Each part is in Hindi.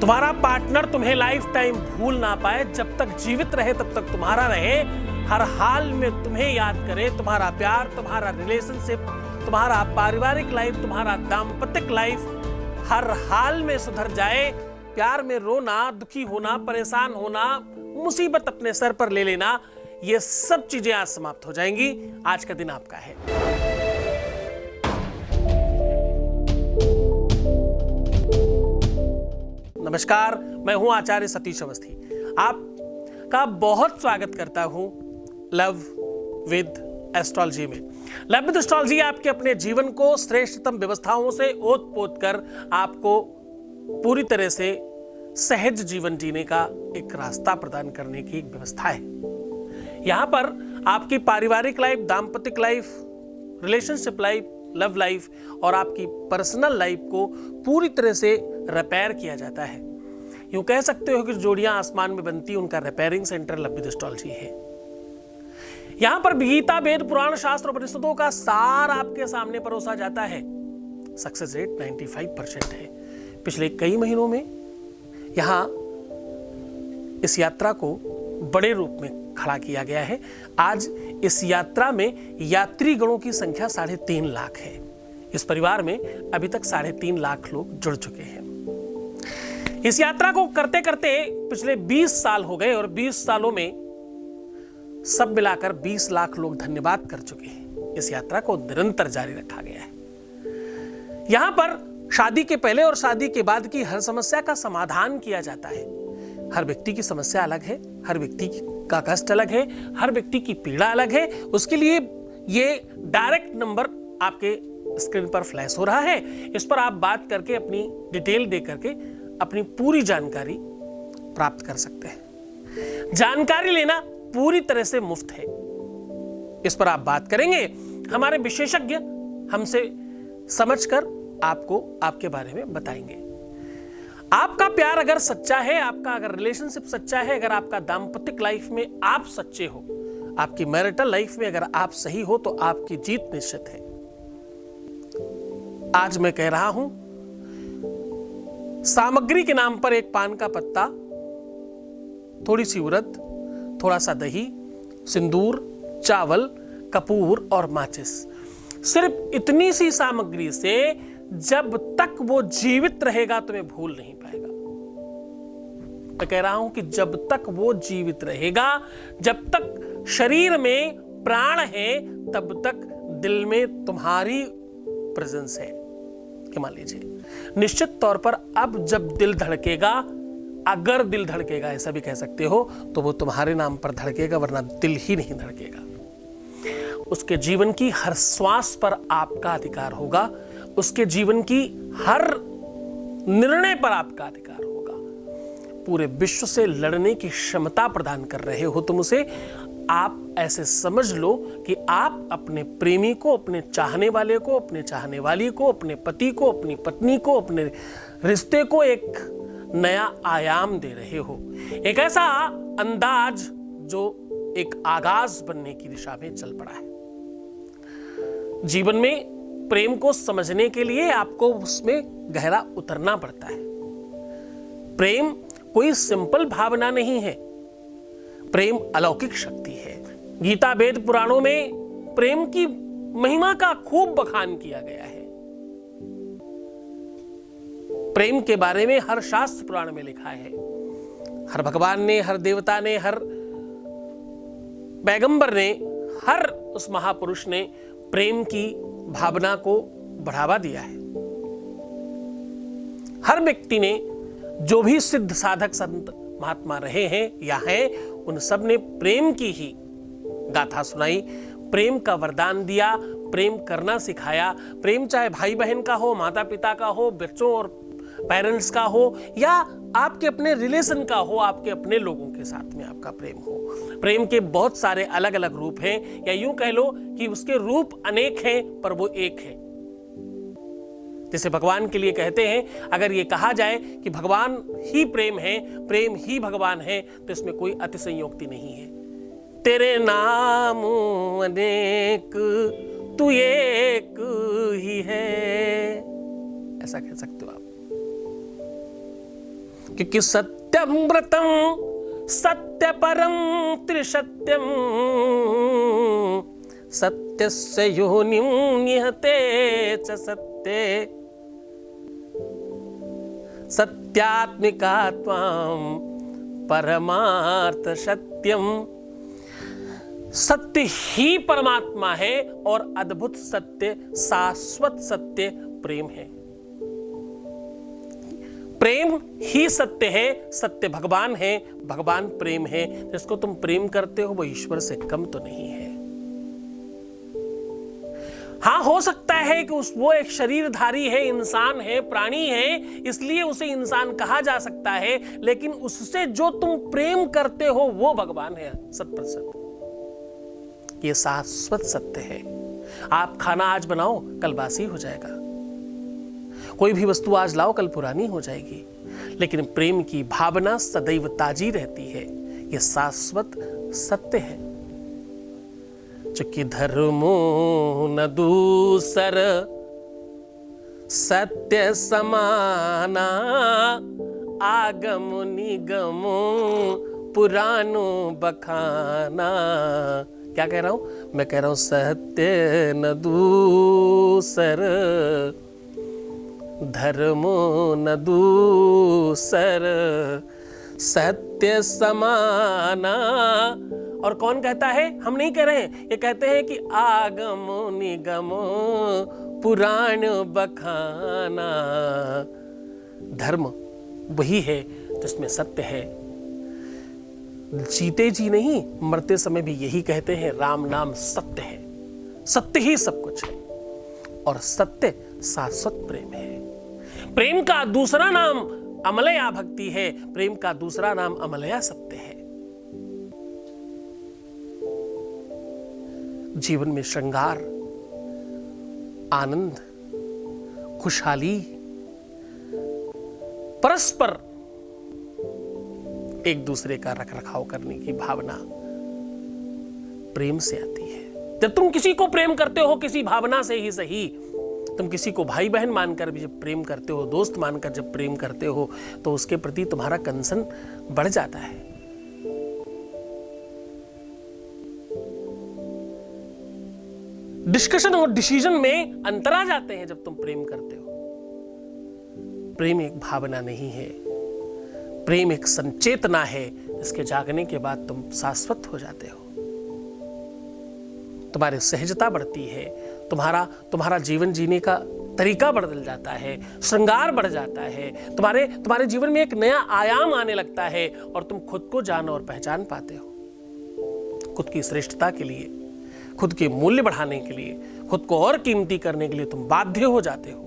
तुम्हारा पार्टनर तुम्हें लाइफ टाइम भूल ना पाए, जब तक जीवित रहे तब तक तुम्हारा रहे, हर हाल में तुम्हें याद करे, तुम्हारा प्यार, तुम्हारा रिलेशनशिप, तुम्हारा पारिवारिक लाइफ, तुम्हारा दाम्पत्य लाइफ हर हाल में सुधर जाए। प्यार में रोना, दुखी होना, परेशान होना, मुसीबत अपने सर पर ले लेना, ये सब चीजें आज समाप्त हो जाएंगी। आज का दिन आपका है। नमस्कार, मैं हूं आचार्य सतीश अवस्थी। आपका बहुत स्वागत करता हूं लव विद एस्ट्रोलॉजी में। लव विद एस्ट्रोलॉजी आपके अपने जीवन को श्रेष्ठतम व्यवस्थाओं से ओत पोत कर आपको पूरी तरह से सहज जीवन जीने का एक रास्ता प्रदान करने की एक व्यवस्था है। यहां पर आपकी पारिवारिक लाइफ, दाम्पत्य life, relationship life, love life और आपकी पर्सनल लाइफ को पूरी तरह से रिपेयर किया जाता है। यूं कह सकते हो कि जोड़ियां आसमान में बनती, उनका repairing centre love with astrology है। यहां पर गीता, वेद, पुराण, शास्त्र, उपनिषदों का सार आपके सामने परोसा जाता है। सक्सेस रेट 95% है। पिछले कई महीनों में यहां इस यात्रा को बड़े रूप में खड़ा किया गया है। आज इस यात्रा में यात्री गणों की संख्या 3.5 लाख है। इस परिवार में अभी तक 3.5 लाख लोग जुड़ चुके हैं। इस यात्रा को करते करते पिछले 20 साल हो गए और 20 सालों में सब मिलाकर 20 लाख लोग धन्यवाद कर चुके हैं। इस यात्रा को निरंतर जारी रखा गया है। यहां पर शादी के पहले और शादी के बाद की हर समस्या का समाधान किया जाता है। हर व्यक्ति की समस्या अलग है, हर व्यक्ति का कष्ट अलग है, हर व्यक्ति की पीड़ा अलग है। उसके लिए ये डायरेक्ट नंबर आपके स्क्रीन पर फ्लैश हो रहा है। इस पर आप बात करके अपनी डिटेल दे करके अपनी पूरी जानकारी प्राप्त कर सकते हैं। जानकारी लेना पूरी तरह से मुफ्त है। इस पर आप बात करेंगे, हमारे विशेषज्ञ हमसे समझकर आपको आपके बारे में बताएंगे। आपका प्यार अगर सच्चा है, आपका अगर रिलेशनशिप सच्चा है, अगर आपका दाम्पत्य लाइफ में आप सच्चे हो, आपकी मैरिटल लाइफ में अगर आप सही हो, तो आपकी जीत निश्चित है। आज मैं कह रहा हूं, सामग्री के नाम पर एक पान का पत्ता, थोड़ी सी उड़द, थोड़ा सा दही, सिंदूर, चावल, कपूर और माचिस। सिर्फ इतनी सी सामग्री से जब तक वो जीवित रहेगा तुम्हें भूल नहीं पाएगा। मैं कह रहा हूं कि जब तक वो जीवित रहेगा, जब तक शरीर में प्राण है, तब तक दिल में तुम्हारी प्रेजेंस है। मान लीजिए निश्चित तौर पर अब जब दिल धड़केगा, अगर दिल धड़केगा ऐसा भी कह सकते हो, तो वो तुम्हारे नाम पर धड़केगा, वरना दिल ही नहीं धड़केगा। उसके जीवन की हर श्वास पर आपका अधिकार होगा। उसके जीवन की हर निर्णय पर आपका अधिकार होगा। पूरे विश्व से लड़ने की क्षमता प्रदान कर रहे हो तुम उसे। आप ऐसे समझ लो कि आप अपने प्रेमी को, अपने चाहने वाले को, अपने चाहने वाली को, अपने पति को, अपनी पत्नी को, अपने रिश्ते को एक नया आयाम दे रहे हो। एक ऐसा अंदाज जो एक आगाज बनने की दिशा में चल पड़ा है। जीवन में प्रेम को समझने के लिए आपको उसमें गहरा उतरना पड़ता है। प्रेम कोई सिंपल भावना नहीं है, प्रेम अलौकिक शक्ति है। गीता, वेद, पुराणों में प्रेम की महिमा का खूब बखान किया गया है। प्रेम के बारे में हर शास्त्र पुराण में लिखा है। हर भगवान ने, हर देवता ने, हर पैगंबर ने, हर उस महापुरुष ने प्रेम की भावना को बढ़ावा दिया है। हर व्यक्ति ने, जो भी सिद्ध साधक संत महात्मा रहे हैं या हैं, उन सब ने प्रेम की ही गाथा सुनाई, प्रेम का वरदान दिया, प्रेम करना सिखाया। प्रेम चाहे भाई बहन का हो, माता पिता का हो, बच्चों और पेरेंट्स का हो, या आपके अपने रिलेशन का हो, आपके अपने लोगों के साथ में आपका प्रेम हो। प्रेम के बहुत सारे अलग अलग रूप हैं, या यूं कह लो कि उसके रूप अनेक हैं पर वो एक है। जैसे भगवान के लिए कहते हैं, अगर ये कहा जाए कि भगवान ही प्रेम है, प्रेम ही भगवान है, तो इसमें कोई अतिशयोक्ति नहीं है। तेरे नाम अनेक, तू एक ही है, ऐसा कह सकते हो आप। क्योंकि सत्यमृतम सत्य परम त्रिसत्यम सत्यस्य योनिं निहते च सत्ये सत्यात्मिका त्वां परमार्थ सत्यम। सत्य ही परमात्मा है और अद्भुत सत्य, शाश्वत सत्य प्रेम है। प्रेम ही सत्य है, सत्य भगवान है, भगवान प्रेम है। जिसको तुम प्रेम करते हो वो ईश्वर से कम तो नहीं है। हाँ, हो सकता है कि वो एक शरीरधारी है, इंसान है, प्राणी है, इसलिए उसे इंसान कहा जा सकता है, लेकिन उससे जो तुम प्रेम करते हो वो भगवान है, 100%। ये शाश्वत सत्य है। आप खाना आज बनाओ, कल बासी हो जाएगा। कोई भी वस्तु आज लाओ, कल पुरानी हो जाएगी, लेकिन प्रेम की भावना सदैव ताजी रहती है। यह शाश्वत सत्य है। चूंकि धर्मो न दूसर सत्य समाना आगम निगमो पुरानो बखाना। क्या कह रहा हूं मैं? कह रहा हूं सत्य न दूसर धर्मो न दूसर सत्य समाना। और कौन कहता है? हम नहीं कह रहे हैं, ये कहते हैं कि आगमो निगमो पुराण बखाना। धर्म वही है जिसमें सत्य है। जीते जी नहीं, मरते समय भी यही कहते हैं, राम नाम सत्य है, सत्य ही सब कुछ है। और सत्य शाश्वत प्रेम है। प्रेम का दूसरा नाम अमलया भक्ति है, प्रेम का दूसरा नाम अमलया सत्य है। जीवन में श्रृंगार, आनंद, खुशहाली, परस्पर एक दूसरे का रखरखाव करने की भावना प्रेम से आती है। जब तुम किसी को प्रेम करते हो, किसी भावना से ही सही, तुम किसी को भाई बहन मानकर भी जब प्रेम करते हो, दोस्त मानकर जब प्रेम करते हो, तो उसके प्रति तुम्हारा कंसर्न बढ़ जाता है। डिस्कशन और डिसीजन में अंतर आ जाते हैं जब तुम प्रेम करते हो। प्रेम एक भावना नहीं है, प्रेम एक संचेतना है, जिसके जागने के बाद तुम शाश्वत हो जाते हो। तुम्हारी सहजता बढ़ती है, तुम्हारा जीवन जीने का तरीका बदल जाता है, श्रृंगार बढ़ जाता है, तुम्हारे जीवन में एक नया आयाम आने लगता है और तुम खुद को जान और पहचान पाते हो। खुद की श्रेष्ठता के लिए, खुद के मूल्य बढ़ाने के लिए, खुद को और कीमती करने के लिए तुम बाध्य हो जाते हो।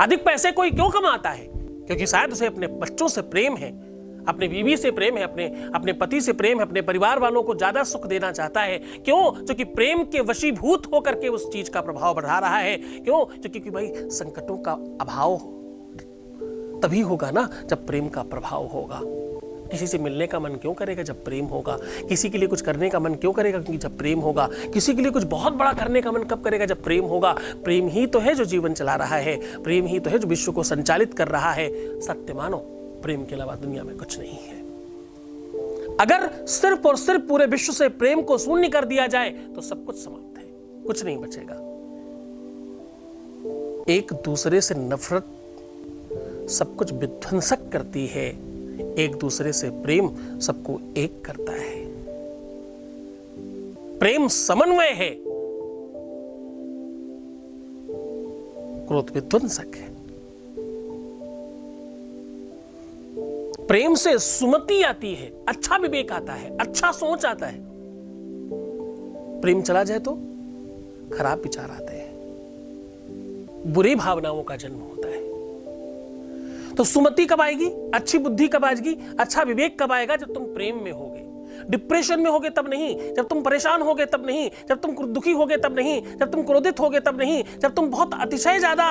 अधिक पैसे कोई क्यों कमाता है? क्योंकि शायद उसे अपने बच्चों से प्रेम है, अपने बीवी से प्रेम है, अपने पति से प्रेम है, अपने परिवार वालों को ज्यादा सुख देना चाहता है। क्यों? क्योंकि प्रेम के वशीभूत होकर के उस चीज का प्रभाव बढ़ा रहा है। क्यों? क्योंकि भाई संकटों का अभाव तभी होगा ना जब प्रेम का प्रभाव होगा। किसी से मिलने का मन क्यों करेगा? जब प्रेम होगा। किसी के लिए कुछ करने का मन क्यों करेगा? क्योंकि जब प्रेम होगा। किसी के लिए कुछ बहुत बड़ा करने का मन कब करेगा? जब प्रेम होगा। प्रेम ही तो है जो जीवन चला रहा है, प्रेम ही तो है जो विश्व को संचालित कर रहा है। सत्य मानो, प्रेम के अलावा दुनिया में कुछ नहीं है। अगर सिर्फ और सिर्फ पूरे विश्व से प्रेम को शून्य कर दिया जाए तो सब कुछ समाप्त है, कुछ नहीं बचेगा। एक दूसरे से नफरत सब कुछ विध्वंसक करती है, एक दूसरे से प्रेम सबको एक करता है। प्रेम समन्वय है, क्रोध विध्वंसक है। प्रेम से सुमति आती है, अच्छा विवेक आता है, अच्छा सोच आता है। प्रेम चला जाए तो खराब विचार आते हैं, बुरी भावनाओं का जन्म होता है। तो सुमति कब आएगी? अच्छी बुद्धि कब आएगी? अच्छा विवेक कब आएगा? जब तुम प्रेम में होगे। डिप्रेशन में होगे तब नहीं, जब तुम परेशान होगे तब नहीं, जब तुम दुखी होगे तब नहीं, जब तुम क्रोधित होगे तब नहीं, जब तुम बहुत अतिशय ज्यादा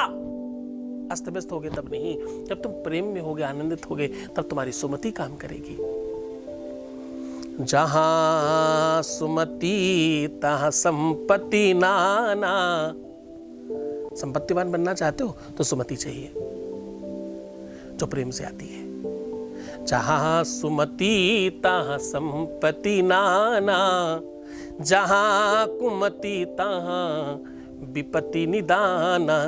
अस्त व्यस्त होगे तब नहीं, जब तुम प्रेम में होगे, आनंदित होगे, तब तुम्हारी सुमति काम करेगी। जहां सुमति तहां संपत्ति नाना। संपत्तिवान बनना चाहते हो तो सुमति चाहिए। जो प्रेम से आती है। जहां सुमति तहां संपत्ति नाना, जहां कुमति तहां विपत्ति निदाना।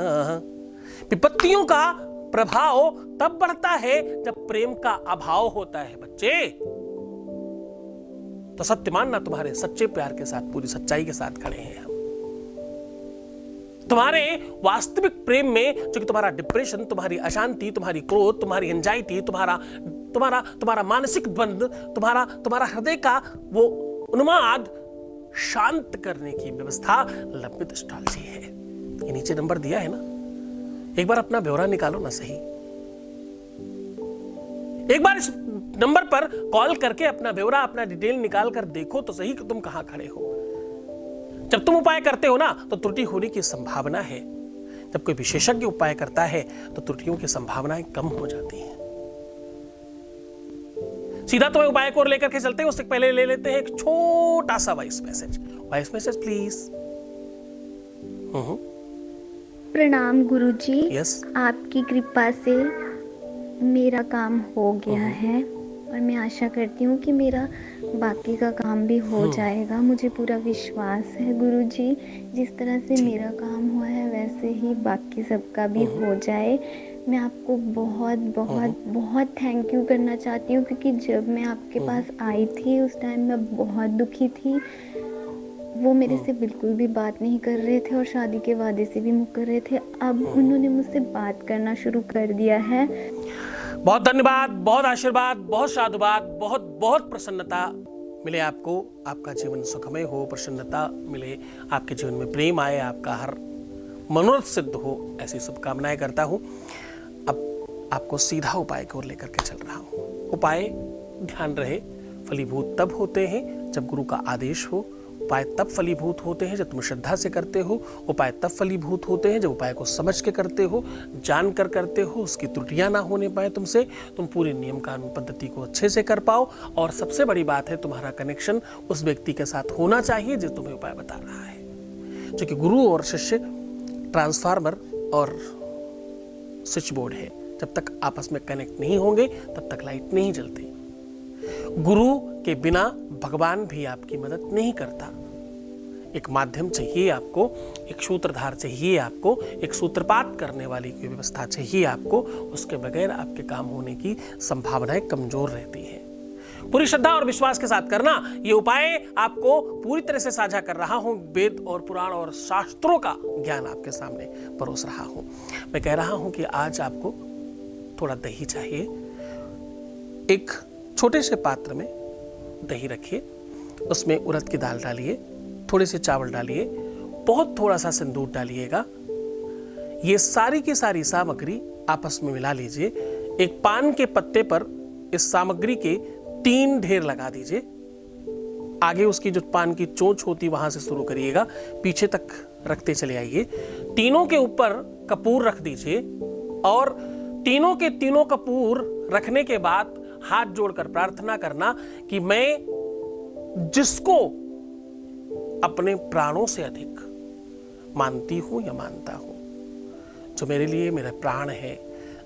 विपत्तियों का प्रभाव तब बढ़ता है जब प्रेम का अभाव होता है बच्चे। तो सत्य मानना, तुम्हारे सच्चे प्यार के साथ, पूरी सच्चाई के साथ खड़े हैं हम। तुम्हारे वास्तविक प्रेम में, जो कि तुम्हारा डिप्रेशन, तुम्हारी अशांति, तुम्हारी क्रोध, तुम्हारी एंजाइटी, तुम्हारा मानसिक बंध, तुम्हारा हृदय का वो उन्माद शांत करने की व्यवस्था लव विद एस्ट्रोलॉजी है। ये नीचे नंबर दिया है ना, एक बार अपना ब्यौरा निकालो ना सही। एक बार इस नंबर पर कॉल करके अपना ब्यौरा, अपना डिटेल निकाल कर देखो तो सही कि तुम कहां खड़े हो। जब तुम उपाय करते हो ना तो त्रुटि होने की संभावना है। जब कोई विशेषज्ञ उपाय करता है तो त्रुटियों की संभावनाएं कम हो जाती हैं। सीधा तुम्हें उपाय को लेकर के चलते हैं, उससे पहले ले लेते हैं एक छोटा सा voice message. Voice message please. प्रणाम गुरुजी। यस। आपकी कृपा से मेरा काम हो गया है और मैं आशा करती हूँ कि मेरा बाकी का काम भी हो जाएगा। मुझे पूरा विश्वास है गुरुजी, जिस तरह से मेरा काम हुआ है वैसे ही बाकी सबका भी हो जाए। मैं आपको बहुत बहुत बहुत थैंक यू करना चाहती हूँ, क्योंकि जब मैं आपके पास आई थी उस टाइम मैं बहुत दुखी थी। वो मेरे से बिल्कुल भी बात नहीं कर रहे थे और शादी के वादे से भी मुकर रहे थे। अब उन्होंने मुझसे बात करना शुरू कर दिया है। बहुत धन्यवाद, बहुत आशीर्वाद, बहुत साधुवाद, बहुत बहुत प्रसन्नता मिले आपको। आपका जीवन सुखमय हो, प्रसन्नता मिले, आपके जीवन में प्रेम आए, आपका हर मनोरथ सिद्ध हो, ऐसी शुभकामनाएं करता हूं। अब आपको सीधा उपाय की ओर लेकर के चल रहा हूं। उपाय ध्यान रहे, फलीभूत तब होते हैं जब गुरु का आदेश हो। उपाय तब फलीभूत होते हैं जब तुम श्रद्धा से करते हो। उपाय तब फलीभूत होते हैं जब उपाय को समझ के करते हो, जान कर करते हो, उसकी त्रुटियां ना होने पाए तुमसे, तुम पूरे नियम कानून पद्धति को अच्छे से कर पाओ। और सबसे बड़ी बात है, तुम्हारा कनेक्शन उस व्यक्ति के साथ होना चाहिए जो तुम्हें उपाय बता रहा है। जो कि गुरु और शिष्य ट्रांसफार्मर और स्विच बोर्ड है। जब तक आपस में कनेक्ट नहीं होंगे तब तक लाइट नहीं जलती। गुरु के बिना भगवान भी आपकी मदद नहीं करता। एक माध्यम चाहिए आपको, एक सूत्रधार चाहिए आपको, एक सूत्रपात करने वाली की व्यवस्था चाहिए आपको। उसके बगैर आपके काम होने की संभावनाएं कमजोर रहती हैं। पूरी श्रद्धा और विश्वास के साथ करना। ये उपाय आपको पूरी तरह से साझा कर रहा हूं। वेद और पुराण और शास्त्रों का ज्ञान आपके सामने परोस रहा हूं। मैं कह रहा हूं कि आज आपको थोड़ा दही चाहिए। एक छोटे से पात्र में दही रखिए, उसमें उड़द की दाल डालिए, थोड़े से चावल डालिए, बहुत थोड़ा सा सिंदूर डालिएगा। ये सारी की सारी सामग्री आपस में मिला लीजिए। एक पान के पत्ते पर इस सामग्री के 3 ढेर लगा दीजिए। आगे उसकी जो पान की चोंच होती वहां से शुरू करिएगा, पीछे तक रखते चले आइए। तीनों के ऊपर कपूर रख दीजिए और तीनों के तीनों कपूर रखने के बाद हाथ जोड़कर प्रार्थना करना कि मैं जिसको अपने प्राणों से अधिक मानती हूं या मानता हूं, जो मेरे लिए मेरा प्राण है,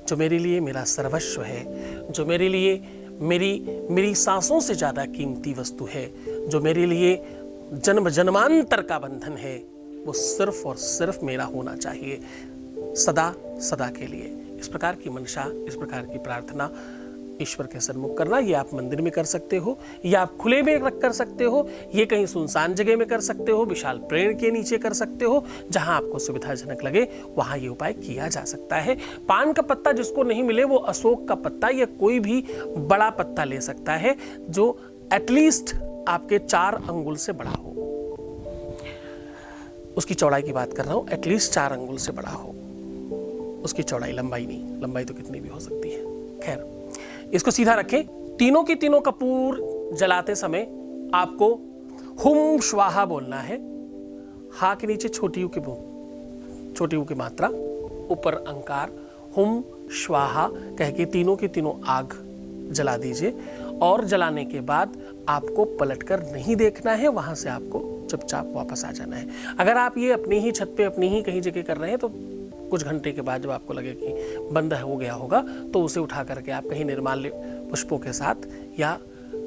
जो मेरे लिए मेरा सर्वस्व है, जो मेरे लिए मेरी सांसों से ज्यादा कीमती वस्तु है, जो मेरे लिए जन्म जन्मांतर का बंधन है, वो सिर्फ और सिर्फ मेरा होना चाहिए, सदा सदा के लिए। इस प्रकार की मंशा, इस प्रकार की प्रार्थना ईश्वर के सन्मुख करना, ये आप मंदिर में कर सकते हो, या आप खुले में रख कर सकते हो, ये कहीं सुनसान जगह में कर सकते हो, विशाल पेड़ के नीचे कर सकते हो, जहां आपको सुविधाजनक लगे वहां ये उपाय किया जा सकता है। पान का पत्ता जिसको नहीं मिले वो अशोक का पत्ता या कोई भी बड़ा पत्ता ले सकता है जो एटलीस्ट आपके 4 अंगुल से बड़ा हो। उसकी चौड़ाई की बात कर रहा हूं, एटलीस्ट 4 अंगुल से बड़ा हो उसकी चौड़ाई, लंबाई नहीं, लंबाई तो कितनी भी हो सकती है। खैर, इसको सीधा रखें। तीनों की तीनों कपूर जलाते समय आपको हुम स्वाहा बोलना है। हा के नीचे छोटी ऊ की मात्रा, ऊपर अंकार, हुम स्वाहा कह के तीनों की तीनों आग जला दीजिए। और जलाने के बाद आपको पलटकर नहीं देखना है, वहां से आपको चुपचाप वापस आ जाना है। अगर आप ये अपनी ही छत पे, अपनी ही कहीं जगह कर रहे हैं तो कुछ घंटे के बाद जब आपको लगे कि बंद हो गया होगा तो उसे उठा करके आप कहीं निर्माल्य पुष्पों के साथ या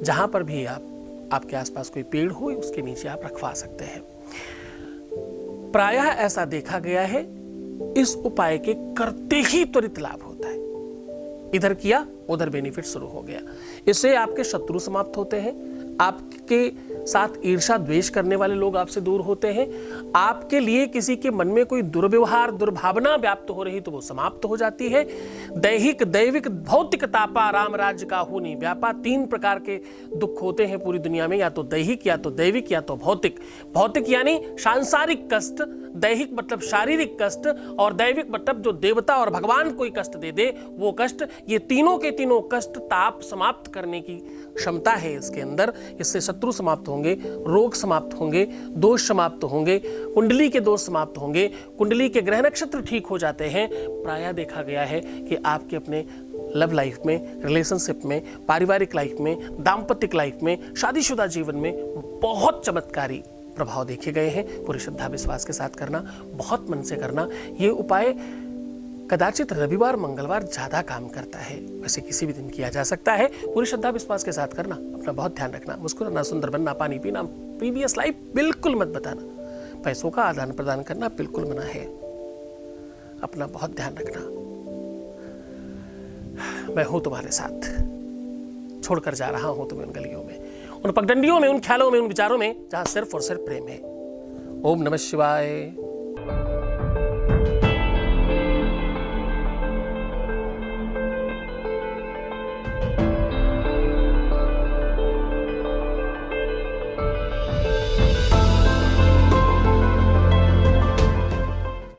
जहाँ पर भी आपके आसपास कोई पेड़ हो उसके नीचे आप रखवा सकते हैं। प्रायः ऐसा देखा गया है इस उपाय के करते ही त्वरित लाभ होता है। इधर किया उधर बेनिफिट शुरू हो गया। इससे आपके शत्रु समाप्त होते हैं, आपके साथ ईर्ष्या द्वेष करने वाले लोग आपसे दूर होते हैं, आपके लिए किसी के मन में कोई दुर्व्यवहार दुर्भावना व्याप्त हो रही तो वो समाप्त हो जाती है। दैहिक दैविक भौतिक तापा राम राज्य का होनी व्यापा, 3 प्रकार के दुख होते हैं पूरी दुनिया में, या तो दैहिक या तो दैविक या तो भौतिक। भौतिक यानी सांसारिक कष्ट, दैहिक मतलब शारीरिक कष्ट, और दैविक मतलब जो देवता और भगवान कोई कष्ट दे दे वो कष्ट। ये तीनों के तीनों कष्ट ताप समाप्त करने की क्षमता है इसके अंदर। इससे शत्रु समाप्त होंगे, रोग समाप्त होंगे, दोष समाप्त होंगे, कुंडली के दोष समाप्त होंगे, कुंडली के ग्रह नक्षत्र ठीक हो जाते हैं। प्रायः देखा गया है कि आपके अपने लव लाइफ में, रिलेशनशिप में, पारिवारिक लाइफ में, दाम्पत्य लाइफ में, शादीशुदा जीवन में बहुत चमत्कारी प्रभाव देखे गए हैं। पूरी श्रद्धा विश्वास के साथ करना, बहुत मन से करना। ये उपाय कदाचित रविवार मंगलवार ज्यादा काम करता है, वैसे किसी भी दिन किया जा सकता है। पूरी श्रद्धा विश्वास के साथ करना। अपना बहुत ध्यान रखना। मुस्कुराना, सुंदर बनना, पानी पीना, प्रीवियस लाइफ बिल्कुल मत बताना। पैसों का आदान प्रदान करना बिल्कुल मना है। अपना बहुत ध्यान रखना। मैं हूं तुम्हारे साथ, छोड़कर जा रहा हूं तुम्हें उन गलियों में, उन पगडंडियों में, उन ख्यालों में, उन विचारों में जहां सिर्फ और सिर्फ प्रेम है। ओम नमः शिवाय।